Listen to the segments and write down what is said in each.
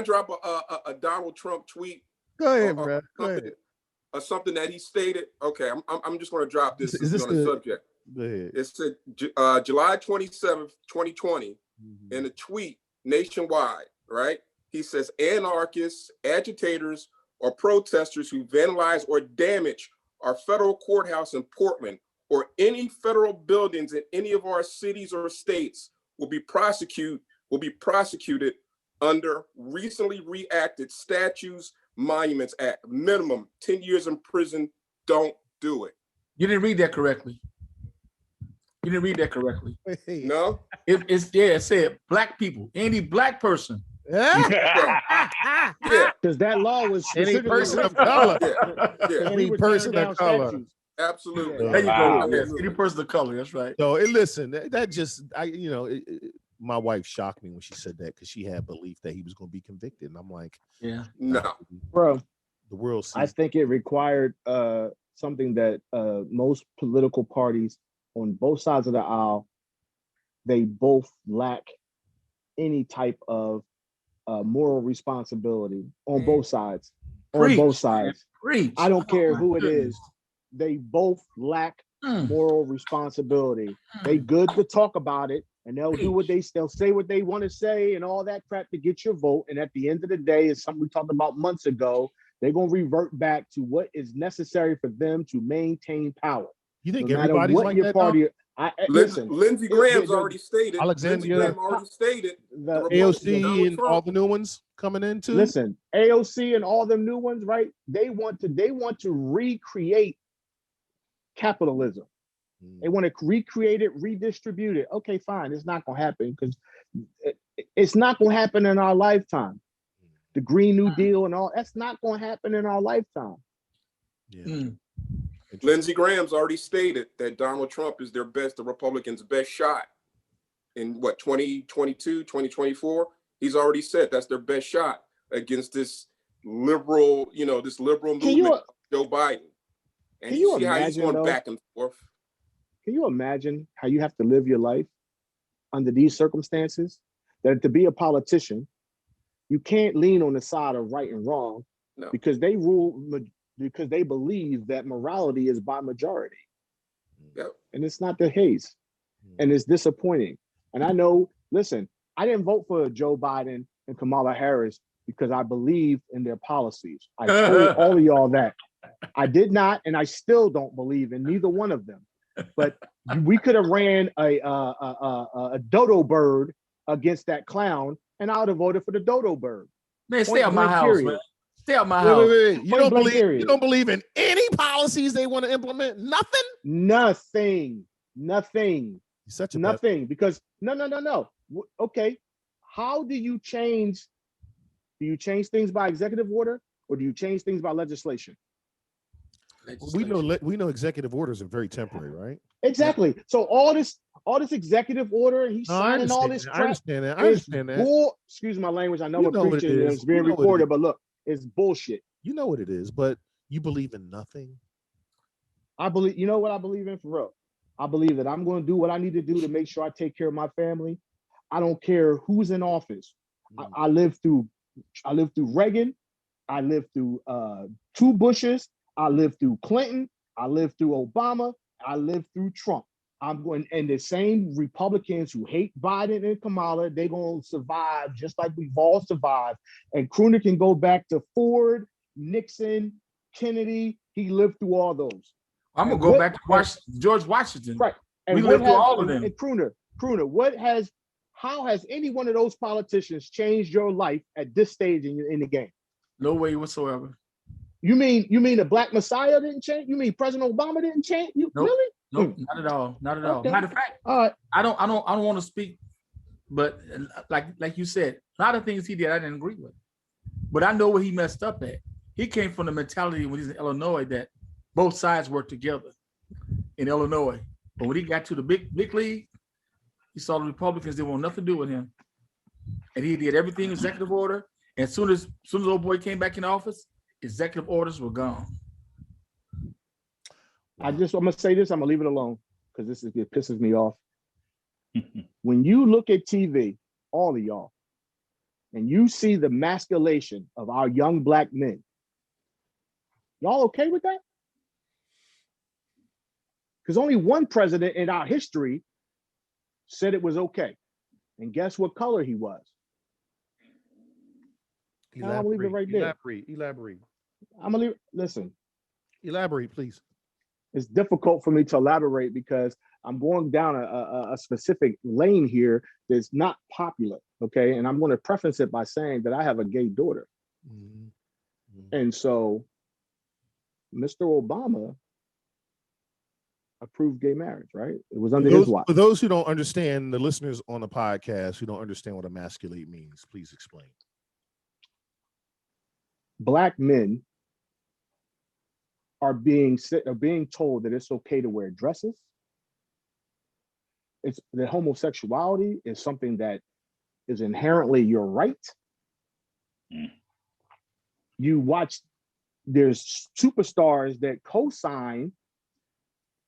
drop a Donald Trump tweet? Go ahead, bro. Go ahead. Something that he stated. Okay, I'm just going to drop this. Is this on the subject? Go ahead. It said July 27th, 2020, in a tweet nationwide, right? He says anarchists, agitators, or protesters who vandalize or damage our federal courthouse in Portland or any federal buildings in any of our cities or states will be prosecuted under recently reenacted Statutes Monuments Act. Minimum 10 years in prison. Don't do it. You didn't read that correctly. You didn't read that correctly. No? It said black people, any black person. Yeah. Because that law was Any person of color. Yeah. Any person of color. Absolutely. There you go. Yes, any person of color. That's right. So listen, that just my wife shocked me when she said that because she had belief that he was going to be convicted, and I'm like, yeah, no, bro. The world. I think it required something that most political parties on both sides of the aisle, they both lack any type of moral responsibility on both sides. Preach, on both sides. Preach. I don't care who it is. They both lack moral responsibility. They good to talk about it, and they'll say what they want to say and all that crap to get your vote. And at the end of the day, it's something we talked about months ago. They're gonna revert back to what is necessary for them to maintain power. You think no everybody's like that? Party, listen, Lindsey Graham's already stated. Alexandria already stated. The AOC and all the new ones coming in too. Listen, AOC and all the new ones, right? They want to recreate capitalism. They want to recreate it, redistribute it. Okay, fine. It's not going to happen because it's not going to happen in our lifetime. The Green New Deal and all, that's not going to happen in our lifetime. Yeah. Lindsey Graham's already stated that Donald Trump is the Republicans' best shot in 2022, 2024. He's already said that's their best shot against this liberal, movement, Joe Biden. And you see how he's going back and forth. Can you imagine how you have to live your life under these circumstances? That to be a politician, you can't lean on the side of right and wrong because they believe that morality is by majority. Yep. And it's not the case. And it's disappointing. And I know, listen, I didn't vote for Joe Biden and Kamala Harris because I believe in their policies. I told all of y'all that. I did not, and I still don't believe in neither one of them. But we could have ran a dodo bird against that clown, and I would have voted for the dodo bird. Man, stay out my house, man. Stay out my house. Wait. You don't believe in any policies they want to implement? Nothing? Nothing. Such a nothing. Because no. Okay. How do you change? Do you change things by executive order or do you change things by legislation? We know executive orders are very temporary, right? Exactly. So all this executive order, he's signing all this crap. I understand that. Excuse my language. I know we're preaching and it's being recorded, but look, it's bullshit. You know what it is, but you believe in nothing. I believe, you know what I believe in for real? I believe that I'm going to do what I need to do to make sure I take care of my family. I don't care who's in office. I lived through Reagan. I lived through two Bushes. I lived through Clinton. I lived through Obama. I lived through Trump. And the same Republicans who hate Biden and Kamala, they're going to survive just like we've all survived. And Crooner can go back to Ford, Nixon, Kennedy. He lived through all those. I'm going to go back to George Washington. Right. And we lived through all of them. And Crooner, how has any one of those politicians changed your life at this stage in the game? No way whatsoever. You mean the Black Messiah didn't change? You mean President Obama didn't change? Nope. Really? Nope, not at all. Not at all. Okay. Matter of fact, I don't want to speak, but like you said, a lot of things he did I didn't agree with. But I know where he messed up at. He came from the mentality when he's in Illinois that both sides work together in Illinois. But when he got to the big league, he saw the Republicans didn't want nothing to do with him. And he did everything executive order. And as soon as old boy came back in office, executive orders were gone. I'm gonna say this, I'm gonna leave it alone because it pisses me off. When you look at TV, all of y'all, and you see the emasculation of our young black men, y'all okay with that? Because only one president in our history said it was okay. And guess what color he was? I'm gonna leave it right there. Elaborate. I'm gonna leave. Listen, Elaborate, please. it's difficult for me to elaborate because I'm going down a specific lane here that's not popular. Okay, and I'm going to preface it by saying that I have a gay daughter, and so Mr. Obama approved gay marriage, right? It was under his watch. For those who don't understand, the listeners on the podcast who don't understand what emasculate means, please explain. Black men are being told that it's okay to wear dresses. It's that homosexuality is something that is inherently your right. You watch, there's superstars that co-sign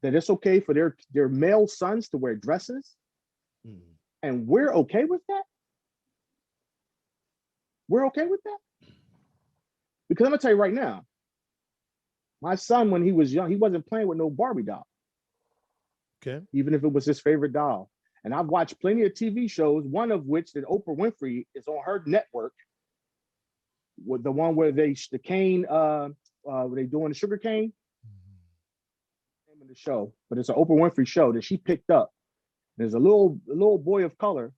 that it's okay for their male sons to wear dresses. And we're okay with that? We're okay with that? Because I'm gonna tell you right now, my son, when he was young, he wasn't playing with no Barbie doll. Okay. Even if it was his favorite doll. And I've watched plenty of TV shows, one of which that Oprah Winfrey is on her network, with the one where the cane, where they doing the sugar cane. Name of the show, but it's an Oprah Winfrey show that she picked up. There's a little boy of color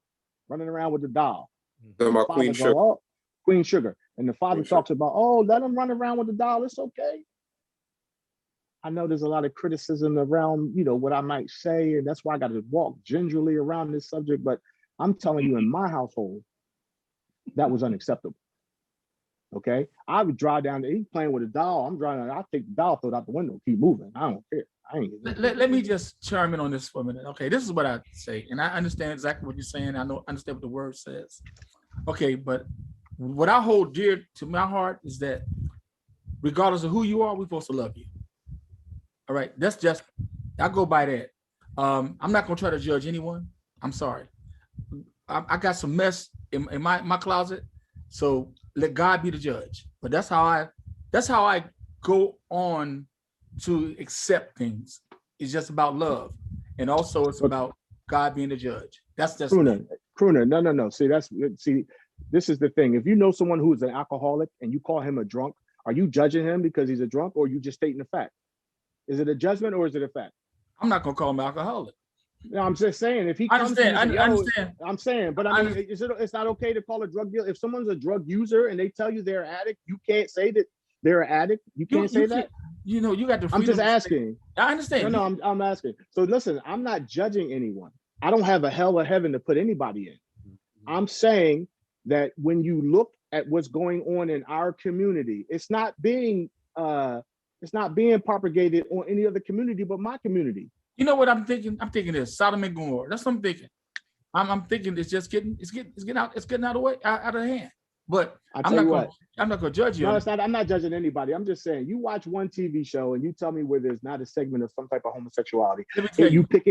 running around with the doll. About Queen Sugar. Oh, Queen Sugar. And the father talks about, oh, let him run around with the doll. It's okay. I know there's a lot of criticism around, what I might say, and that's why I got to walk gingerly around this subject. But I'm telling you, in my household, that was unacceptable. Okay, I would drive down there. He's playing with a doll. I'm driving. I take the doll, throw it out the window, keep moving. I don't care. Let me just chime in on this for a minute. Okay, this is what I say, and I understand exactly what you're saying. Understand what the word says. Okay, but what I hold dear to my heart is that regardless of who you are, we're supposed to love you. All right, that's just, I go by that. I'm not gonna try to judge anyone. I'm sorry. I got some mess in my closet, so let God be the judge. But that's how I go on to accept things. It's just about love, and also it's about God being the judge. That's just Crooner. No. See, this is the thing. If you know someone who is an alcoholic and you call him a drunk, are you judging him because he's a drunk, or are you just stating the fact? Is it a judgment or is it a fact? I'm not gonna call him alcoholic. No, I'm just saying, if he comes to you, I understand. I'm saying, but I mean, it's not okay to call a drug dealer. If someone's a drug user and they tell you they're an addict, you can't say that they're an addict. You can't say that. You got the freedom. I'm just asking. I understand. No, I'm asking. So listen, I'm not judging anyone. I don't have a hell or heaven to put anybody in. I'm saying that when you look at what's going on in our community, it's not being propagated on any other community but my community. You know what I'm thinking? I'm thinking this Sodom and Gomorrah. That's what I'm thinking. I'm thinking it's just getting out of the way, out of hand. But I'm not gonna judge you. No, it's not. I'm not judging anybody. I'm just saying, you watch one TV show and you tell me where there's not a segment of some type of homosexuality. You pick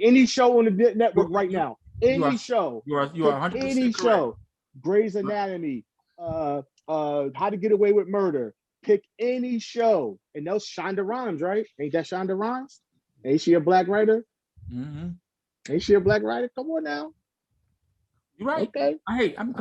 any show on the network right now. Any show. You are 100% any show. Grey's Anatomy. How to Get Away with Murder. Pick any show, and those Shonda Rhimes, right? Ain't that Shonda Rhimes? Ain't she a black writer? Mm-hmm. Ain't she a black writer? Come on now. You're right. Okay. Hey, I'm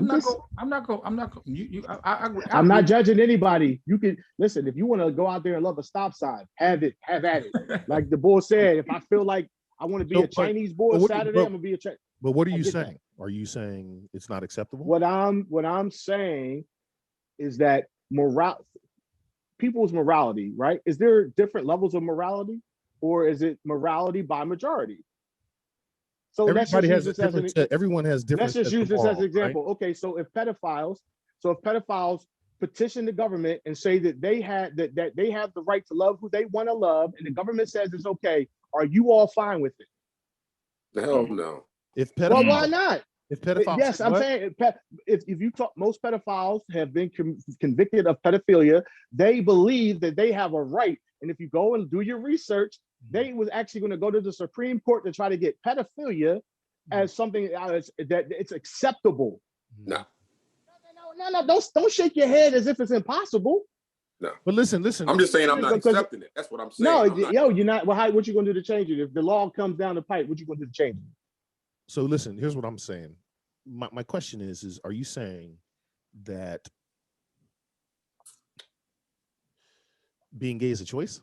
not judging anybody. You can listen. If you want to go out there and love a stop sign, have at it. Like the boy said, if I feel like I want to be a Chinese boy Saturday, I'm gonna be a Chinese. But what are you saying? Are you saying it's not acceptable? What I'm saying is that people's morality, right? Is there different levels of morality, or is it morality by majority? So everybody has everyone has different. Let's just use this as an example. Right? Okay, so if pedophiles petition the government and say that they have the right to love who they want to love, and the government says it's okay, are you all fine with it? The hell no. Well, why not? If pedophiles, yes, I'm saying if you talk, most pedophiles have been convicted of pedophilia. They believe that they have a right, and if you go and do your research, they was actually going to go to the Supreme Court to try to get pedophilia as something that it's acceptable. No. No, don't shake your head as if it's impossible. No. But listen. I'm just saying I'm not Because- accepting it. That's what I'm saying. No, I'm not- you're not. Well, what you gonna do to change it? If the law comes down the pipe, what you gonna do to change it? So listen, here's what I'm saying. My question is are you saying that being gay is a choice?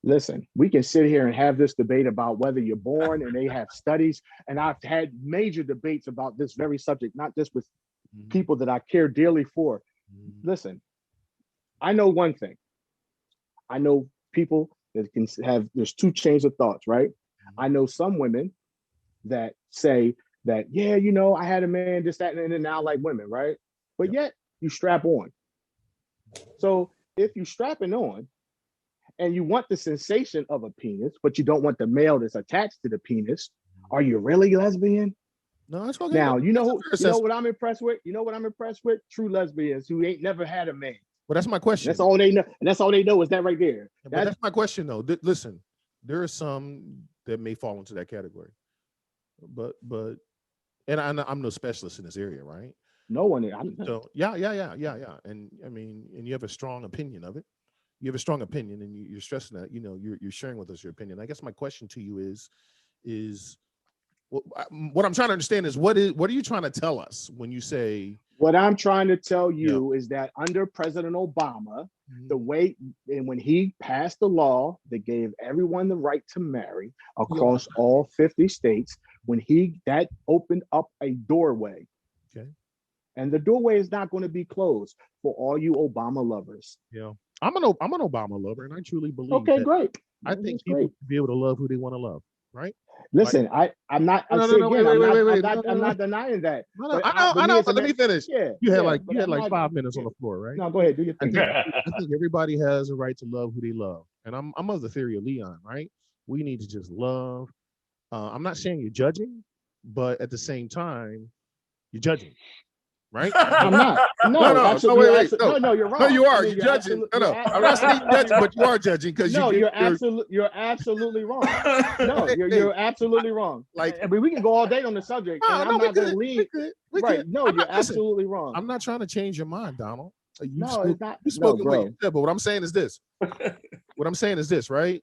Listen, we can sit here and have this debate about whether you're born, and they have studies, and I've had major debates about this very subject, not just with people that I care dearly for. Listen, I know one thing. I know people that can have, there's two chains of thoughts, right? I know some women that say that, yeah, you know, I had a man, this, that, and then now I like women, right? But yet you strap on. So if you strapping on and you want the sensation of a penis, but you don't want the male that's attached to the penis, are you really lesbian? No, that's okay. Now, you know That's what I'm impressed with? You know what I'm impressed with? True lesbians who ain't never had a man. But that's my question. That's all they know. And that's all they know is that right there. But that's my question, though. Listen, there are some that may fall into that category, but, and I'm no specialist in this area, right? No one. So yeah. And I mean, and you have a strong opinion of it. You have a strong opinion, and you're stressing that. You know, you're sharing with us your opinion. I guess my question to you is what I'm trying to understand is what are you trying to tell us when you say? What I'm trying to tell you is that under President Obama, the way and when he passed the law that gave everyone the right to marry across all 50 states, when that opened up a doorway. Okay. And the doorway is not going to be closed for all you Obama lovers. Yeah. I'm an Obama lover, and I truly believe. Okay, great. I think people should be able to love who they want to love, right? Listen, I'm not. I'm not denying that. No, I know. But let me finish. Yeah, you had like 5 minutes on the floor, right? No, go ahead. Do your thing. I think everybody has a right to love who they love, and I'm of the theory of Leon, right? We need to just love. I'm not saying you're judging, but at the same time, you're judging. Right? I'm not. No, wait. No, you're wrong. No, you are. I mean, you're judging. No, I'm not saying you're judging, but you are judging because you're absolutely wrong. No, you're absolutely wrong. Like, I mean, we can go all day on the subject, and I'm not going to leave. Right? No, you're absolutely wrong. I'm not trying to change your mind, Donald. It's not. You spoke what you said, but what I'm saying is this. Right?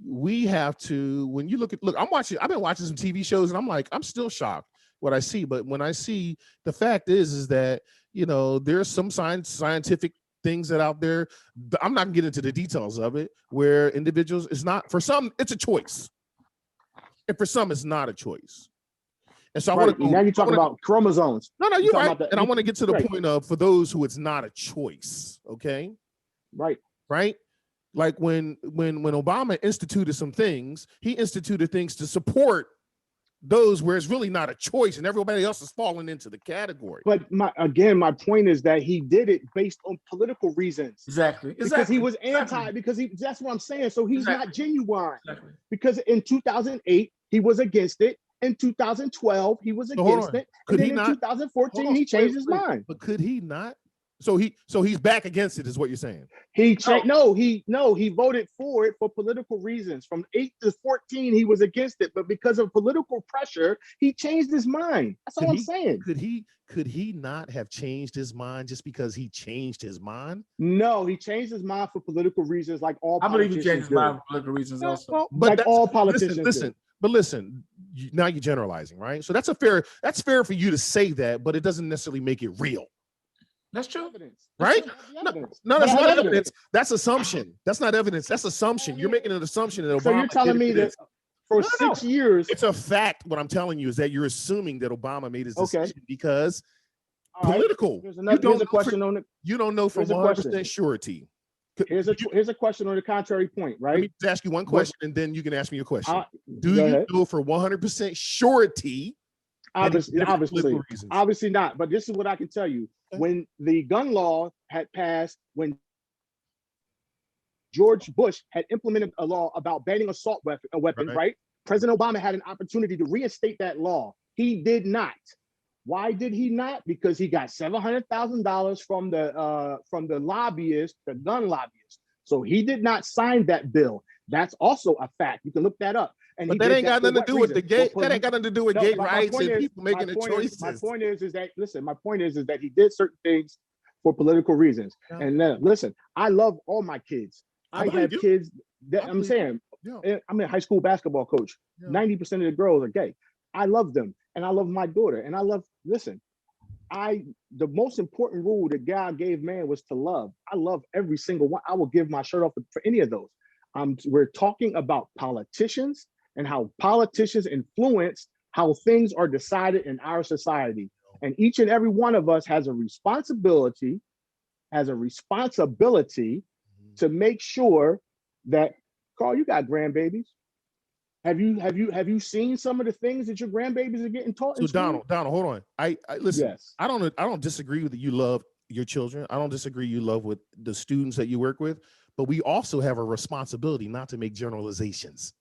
We have to. When you look, I've been watching some TV shows, and I'm still shocked what I see. But when I see, the fact is that, you know, there's some scientific things that out there, I'm not getting into the details of it, where individuals, it's not, for some, it's a choice. And for some, it's not a choice. And so now you're talking about chromosomes. No, you're right. And I want to get to the point of, for those who it's not a choice. Okay. Right. Like when Obama instituted some things, he instituted things to support those where it's really not a choice and everybody else is falling into the category. But my point is that he did it based on political reasons. Exactly. Because he was that's what I'm saying. So he's not genuine. Exactly. Because in 2008, he was against it. In 2012, he was against it. Could and he then not? In 2014, he changed his mind. But could he not? So he's back against it, is what you're saying. He voted for it for political reasons. From 8 to 14, he was against it, but because of political pressure, he changed his mind. That's all I'm saying. Could he not have changed his mind just because he changed his mind? No, he changed his mind for political reasons, like all I believe he changed his mind for political reasons also. Well, but like all politicians. Listen, now you're generalizing, right? So that's fair for you to say that, but it doesn't necessarily make it real. That's true. Right? No, that's not evidence. That's assumption. That's not evidence. That's assumption. You're making an assumption that Obama. So you're telling me that for 6 years. It's a fact. What I'm telling you is that you're assuming that Obama made his decision because political. Here's a question on it. You don't know for 100% surety. Here's a question on the contrary point, right? Let me just ask you one question, and then you can ask me a question. Do you know for 100% surety? Obviously not. But this is what I can tell you. When the gun law had passed, when George Bush had implemented a law about banning assault weapon, right? President Obama had an opportunity to reinstate that law. He did not. Why did he not? Because he got $700,000 from the lobbyists, the gun lobbyists. So he did not sign that bill. That's also a fact. You can look that up. And But he that did ain't got for nothing to what do with reason? the gay. Well, That ain't got nothing to do with no, gay my rights point and is, people making the my choices. point is that listen, my point is that he did certain things for political reasons. Yeah. And listen, I love all my kids. I believe have you. kids that I I'm believe saying, Yeah. I'm a high school basketball coach. Yeah. 90% of the girls are gay. I love them, and I love my daughter, and I love. Listen, the most important rule that God gave man was to love. I love every single one. I will give my shirt off for any of those. We're talking about politicians and how politicians influence how things are decided in our society. And each and every one of us has a responsibility to make sure that, Carl, you got grandbabies. Have you seen some of the things that your grandbabies are getting taught in school? Donald, hold on. I listen. Yes. I don't disagree with that. You love your children. I don't disagree. You love with the students that you work with, but we also have a responsibility not to make generalizations,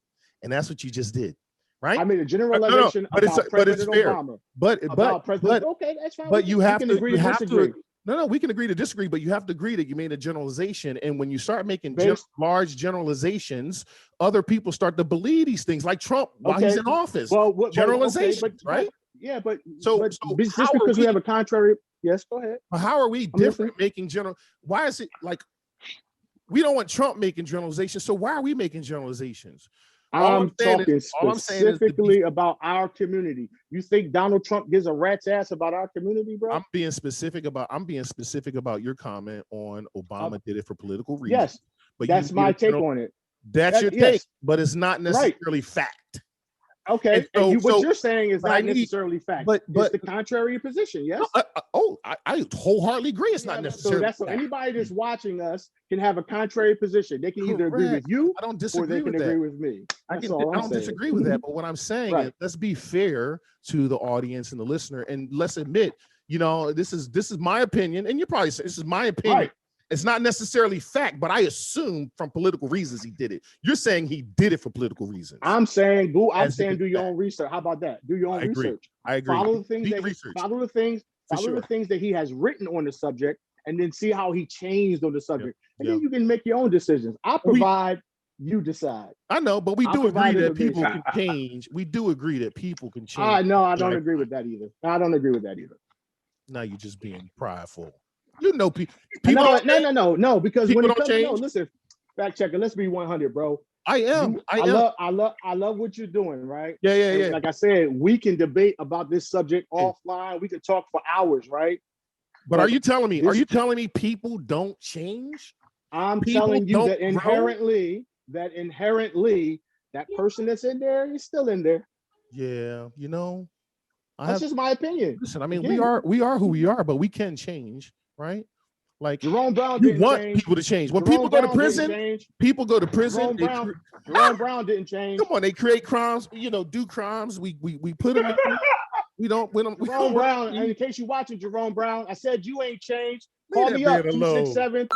and that's what you just did, right? I made a generalization about President Obama. But okay, that's fine. But you have can to agree to disagree. No, we can agree to disagree, but you have to agree that you made a generalization. And when you start making Based- large generalizations, other people start to believe these things, like Trump while he's in office. Well, generalization, right? Yeah, but So just because we have a contrary, yes, go ahead. How are we different making general? Why is it like we don't want Trump making generalizations? So why are we making generalizations? I'm talking specifically about our community. You think Donald Trump gives a rat's ass about our community, bro? I'm being specific about your comment on Obama did it for political reasons. Yes, but that's my take on it. That's your take, but it's not necessarily fact. Okay, and what you're saying is not necessarily fact, but it's the contrary position. Yes. I wholeheartly agree. It's not necessarily. So anybody that's watching us can have a contrary position. They can either agree with you, I don't disagree or they can agree with me. I don't disagree with that. But what I'm saying is, let's be fair to the audience and the listener, and let's admit, this is my opinion, and you probably say this is my opinion. Right. It's not necessarily fact, but I assume from political reasons he did it. You're saying he did it for political reasons. I'm saying do your own research. How about that? Do your own research. I agree. Follow the things that he has written on the subject, and then see how he changed on the subject. And then you can make your own decisions. I provide, you decide. I know, but we do agree that people can change. We do agree that people can change. No, I don't agree with that either. Now you're just being prideful. People no, because people when don't change. Listen, fact checker, let's be 100, bro. I am. I love what you're doing, right? Yeah. Like I said, we can debate about this subject offline. We could talk for hours, right? But are you telling me people don't change? I'm telling you that inherently, that person that's in there is still in there. Yeah, that's just my opinion. Listen, I mean, we are who we are, but we can change. Right? Like Jerome Brown didn't change. People to change. When people go to prison, Jerome Brown didn't change. Come on, they create crimes, do crimes. We put them in. Jerome Brown, and in case you're watching Jerome Brown, I said you ain't changed. Call me up, 267.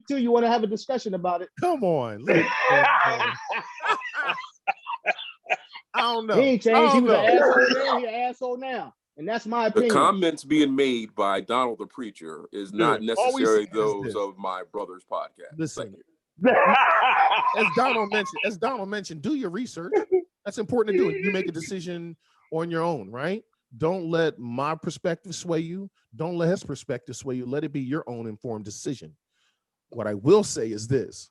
You want to have a discussion about it. Come on. I don't know. He ain't changed. He was an asshole then, he's an asshole now. And that's my opinion. The comments being made by Donald the Preacher is not necessarily those of my brother's podcast. Listen, as Donald mentioned, do your research. That's important to do. You make a decision on your own, right? Don't let my perspective sway you. Don't let his perspective sway you. Let it be your own informed decision. What I will say is this.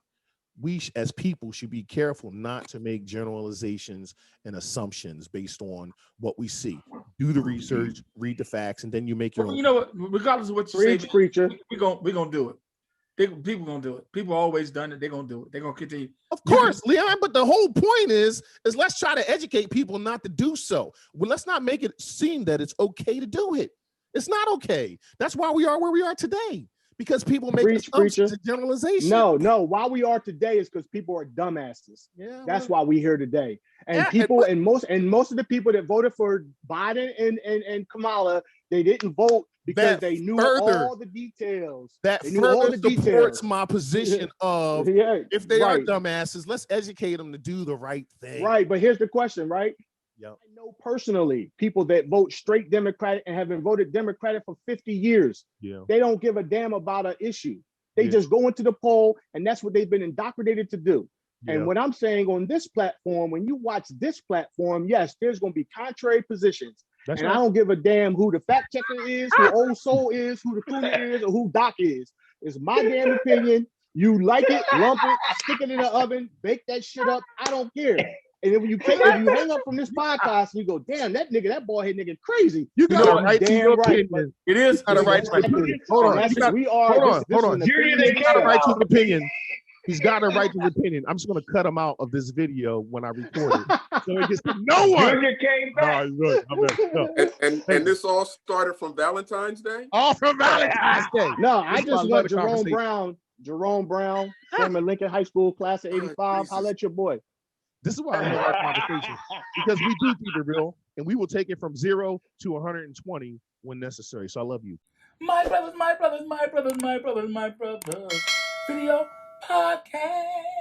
We as people should be careful not to make generalizations and assumptions based on what we see. Do the research, read the facts, and then you make your own. You know what? Regardless of what you say, preacher, we're gonna do it. People gonna do it. People always done it. They're gonna do it. They're gonna continue. Of course, Leon. But the whole point is let's try to educate people not to do so. Well, let's not make it seem that it's okay to do it. It's not okay. That's why we are where we are today. Because people make assumptions and generalizations. No. Why we are today is because people are dumbasses. Yeah, that's why we here today. And most of the people that voted for Biden and Kamala, they didn't vote because they knew all the details. That further supports my position of if they are dumbasses, let's educate them to do the right thing. Right, but here's the question, right? Yep. I know personally people that vote straight Democratic and have been voted Democratic for 50 years. Yeah. They don't give a damn about an issue. They just go into the poll, and that's what they've been indoctrinated to do. And what I'm saying on this platform, when you watch this platform, yes, there's going to be contrary positions. That's and right. I don't give a damn who the fact checker is, who Old Soul is, who the Kuna is, or who Doc is. It's my damn opinion. You like it, lump it, stick it in the oven, bake that shit up. I don't care. And if you hang up from this podcast and you go, damn, that bald head nigga crazy. You got know a right to your opinion. It is. You got a right to your opinion. Hold on. Hold on. He's got a right to his opinion. He's got a right to his opinion. I'm just going to cut him out of this video when I record it. So it gets to no one. Junior came back. And this all started from Valentine's Day? All from Valentine's Day. No, I just want Jerome Brown, former Lincoln High School, class of 85. Holla at your boy. This is why I love our conversation. Because we do keep it real, and we will take it from 0 to 120 when necessary. So I love you. My brothers, my brothers, my brothers, my brothers, my brothers. Video podcast.